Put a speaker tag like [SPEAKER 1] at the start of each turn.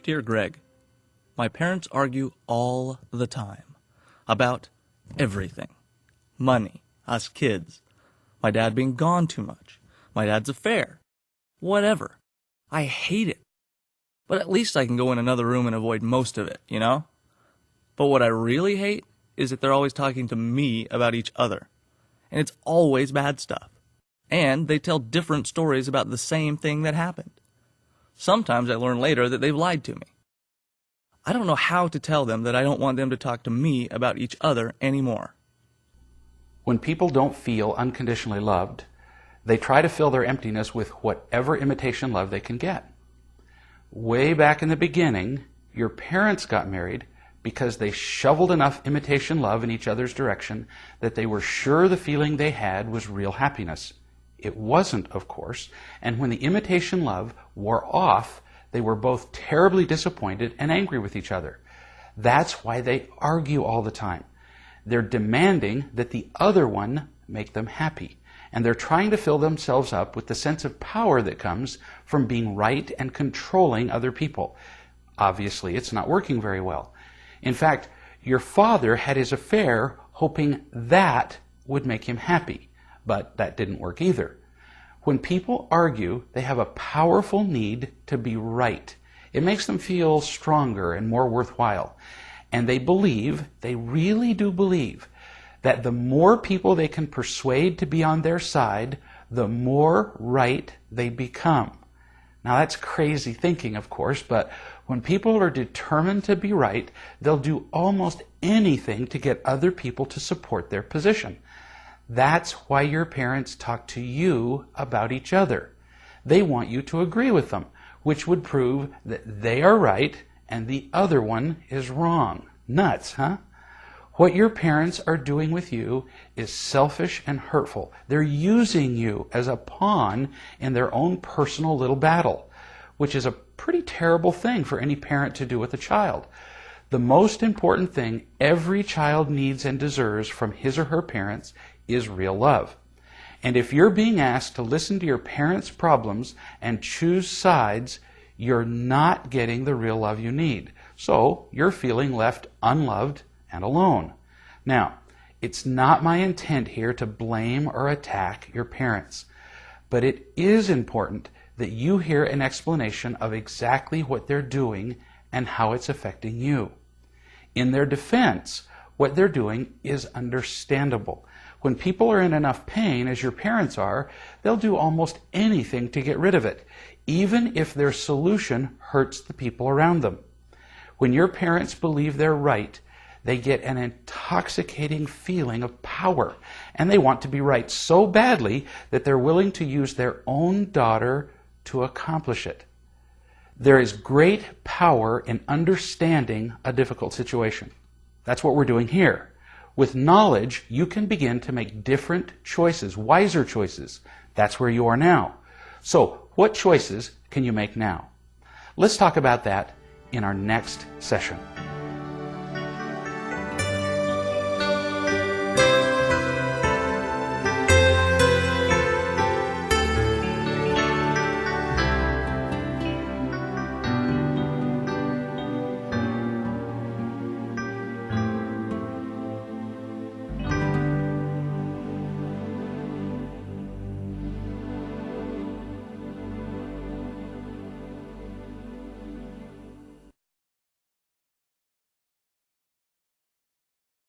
[SPEAKER 1] Dear Greg, my parents argue all the time about everything. Money, us kids, my dad being gone too much, my dad's affair, whatever. I hate it. But at least I can go in another room and avoid most of it, you know? But what I really hate is that they're always talking to me about each other. And it's always bad stuff. And they tell different stories about the same thing that happened. Sometimes I learn later that they've lied to me. I don't know how to tell them that I don't want them to talk to me about each other anymore.
[SPEAKER 2] When people don't feel unconditionally loved, they try to fill their emptiness with whatever imitation love they can get. Way back in the beginning, your parents got married because they shoveled enough imitation love in each other's direction that they were sure the feeling they had was real happiness. It wasn't, of course, and when the imitation love wore off, they were both terribly disappointed and angry with each other. That's why they argue all the time. They're demanding that the other one make them happy, and they're trying to fill themselves up with the sense of power that comes from being right and controlling other people. Obviously, it's not working very well. In fact, your father had his affair hoping that would make him happy, but that didn't work either. When people argue, they have a powerful need to be right. It makes them feel stronger and more worthwhile. And they really do believe, that the more people they can persuade to be on their side, the more right they become. Now that's crazy thinking, of course, but when people are determined to be right, they'll do almost anything to get other people to support their position. That's why your parents talk to you about each other. They want you to agree with them, which would prove that they are right and the other one is wrong. Nuts, huh? What your parents are doing with you is selfish and hurtful. They're using you as a pawn in their own personal little battle, which is a pretty terrible thing for any parent to do with a child. The most important thing every child needs and deserves from his or her parents is real love. And if you're being asked to listen to your parents' problems and choose sides, you're not getting the real love you need. So you're feeling left unloved and alone. Now, it's not my intent here to blame or attack your parents, but it is important that you hear an explanation of exactly what they're doing and how it's affecting you. In their defense, what they're doing is understandable. When people are in enough pain, as your parents are, they'll do almost anything to get rid of it, even if their solution hurts the people around them. When your parents believe they're right, they get an intoxicating feeling of power, and they want to be right so badly that they're willing to use their own daughter to accomplish it. There is great power in understanding a difficult situation. That's what we're doing here. With knowledge, you can begin to make different choices, wiser choices. That's where you are now. So, what choices can you make now? Let's talk about that in our next session.